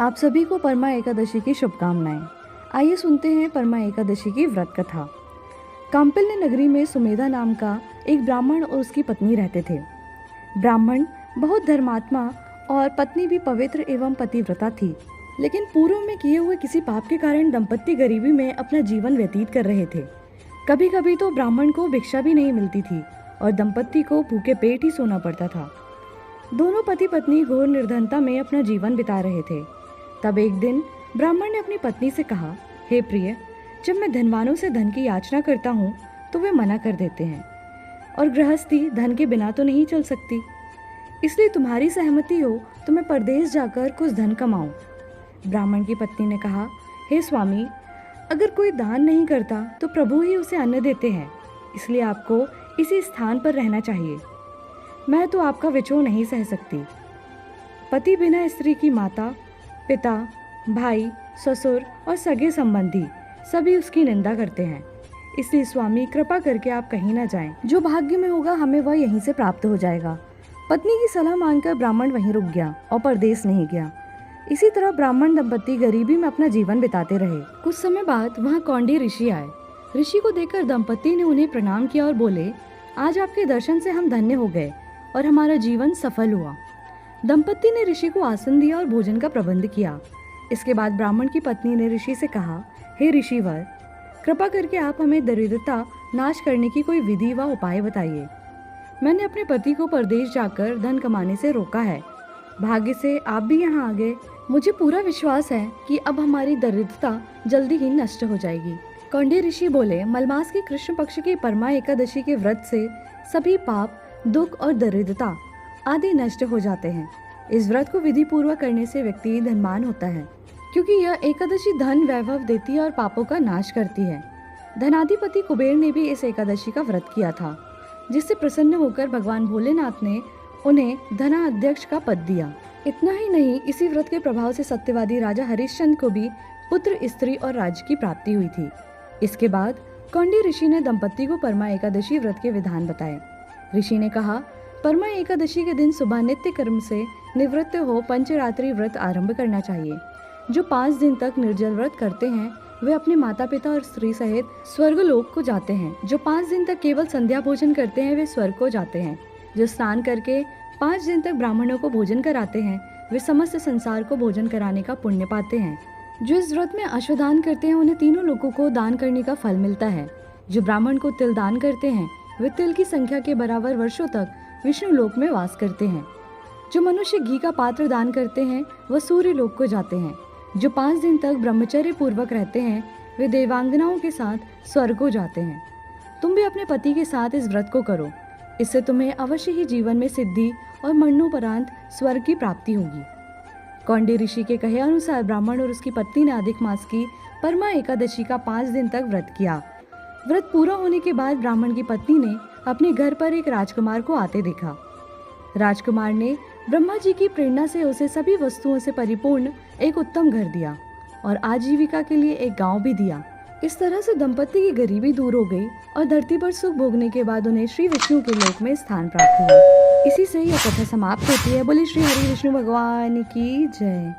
आप सभी को परमा एकादशी की शुभकामनाएं। आइए सुनते हैं परमा एकादशी की व्रत कथा। कांपिल्य नगरी में सुमेधा नाम का एक ब्राह्मण और उसकी पत्नी रहते थे। ब्राह्मण बहुत धर्मात्मा और पत्नी भी पवित्र एवं पतिव्रता थी, लेकिन पूर्व में किए हुए किसी पाप के कारण दंपत्ति गरीबी में अपना जीवन व्यतीत कर रहे थे। कभी कभी तो ब्राह्मण को भिक्षा भी नहीं मिलती थी और दंपत्ति को भूखे पेट ही सोना पड़ता था। दोनों पति पत्नी घोर निर्धनता में अपना जीवन बिता रहे थे। तब एक दिन ब्राह्मण ने अपनी पत्नी से कहा, हे प्रिय, जब मैं धनवानों से धन की याचना करता हूँ तो वे मना कर देते हैं, और गृहस्थी धन के बिना तो नहीं चल सकती। इसलिए तुम्हारी सहमति हो तो मैं परदेश जाकर कुछ धन कमाऊं। ब्राह्मण की पत्नी ने कहा, हे स्वामी, अगर कोई दान नहीं करता तो प्रभु ही उसे अन्न देते हैं, इसलिए आपको इसी स्थान पर रहना चाहिए। मैं तो आपका विछोह नहीं सह सकती। पति बिना स्त्री की माता, पिता, भाई, ससुर और सगे संबंधी सभी उसकी निंदा करते हैं। इसलिए स्वामी, कृपा करके आप कहीं ना जाएं। जो भाग्य में होगा हमें वह यहीं से प्राप्त हो जाएगा। पत्नी की सलाह मानकर ब्राह्मण वहीं रुक गया और परदेश नहीं गया। इसी तरह ब्राह्मण दंपत्ति गरीबी में अपना जीवन बिताते रहे। कुछ समय बाद वहाँ कौंडी ऋषि आए। ऋषि को देखकर दंपत्ति ने उन्हें प्रणाम किया और बोले, आज आपके दर्शन से हम धन्य हो गए और हमारा जीवन सफल हुआ। दंपत्ति ने ऋषि को आसन दिया और भोजन का प्रबंध किया। इसके बाद ब्राह्मण की पत्नी ने ऋषि से कहा, हे ऋषिवर, कृपा करके आप हमें दरिद्रता नाश करने की कोई विधि व उपाय बताइए। मैंने अपने पति को परदेश जाकर धन कमाने से रोका है। भाग्य से आप भी यहाँ आ गए। मुझे पूरा विश्वास है कि अब हमारी दरिद्रता जल्दी ही नष्ट हो जाएगी। कौंडी ऋषि बोले, मलमास की कृष्ण पक्ष की परमा एकादशी के व्रत से सभी पाप, दुख और दरिद्रता आदि नष्ट हो जाते हैं। इस व्रत को विधि पूर्वक करने से व्यक्ति धनवान होता है, क्योंकि यह एकादशी धन वैभव देती है और पापों का नाश करती है। धनाधिपति कुबेर ने भी इस एकादशी का व्रत किया था, जिससे प्रसन्न होकर भगवान भोलेनाथ ने उन्हें धनाध्यक्ष का पद दिया। इतना ही नहीं, इसी व्रत के प्रभाव से सत्यवादी राजा हरिश्चंद्र को भी पुत्र, स्त्री और राज्य की प्राप्ति हुई थी। इसके बाद कौंडी ऋषि ने दंपत्ति को परमा एकादशी व्रत के विधान बताए। ऋषि ने कहा, परमा एकादशी के दिन सुबह नित्य कर्म से निवृत्त हो पंचरात्रि व्रत आरंभ करना चाहिए। जो 5 दिन तक निर्जल व्रत करते हैं वे अपने माता पिता और स्त्री सहित स्वर्गलोक को जाते हैं। जो 5 दिन तक केवल संध्या भोजन करते हैं वे स्वर्ग को जाते हैं। जो स्नान करके 5 दिन तक ब्राह्मणों को भोजन कराते हैं वे समस्त संसार को भोजन कराने का पुण्य पाते हैं। जो इस व्रत में अश्वदान करते हैं उन्हें तीनों लोगों को दान करने का फल मिलता है। जो ब्राह्मण को तिल दान करते हैं वे तिल की संख्या के बराबर वर्षों तक विष्णु लोक में वास करते हैं। जो मनुष्य घी का पात्र दान करते हैं वह सूर्य लोक को जाते हैं। जो 5 दिन तक ब्रह्मचर्य पूर्वक रहते हैं वे देवांगनाओं के साथ स्वर्ग को जाते हैं। तुम भी अपने पति के साथ इस व्रत को करो, इससे तुम्हें अवश्य ही जीवन में सिद्धि और मरणोपरांत स्वर्ग की प्राप्ति होगी। कौंडी ऋषि के कहे अनुसार ब्राह्मण और उसकी पत्नी ने अधिक मास की परमा एकादशी का 5 दिन तक व्रत किया। व्रत पूरा होने के बाद ब्राह्मण की पत्नी ने अपने घर पर एक राजकुमार को आते देखा। राजकुमार ने ब्रह्मा जी की प्रेरणा से उसे सभी वस्तुओं से परिपूर्ण एक उत्तम घर दिया और आजीविका के लिए एक गांव भी दिया। इस तरह से दंपत्ति की गरीबी दूर हो गई और धरती पर सुख भोगने के बाद उन्हें श्री विष्णु के लोक में स्थान प्राप्त हुआ। इसी से यह कथा समाप्त होती है। बोली श्री हरि विष्णु भगवान की जय।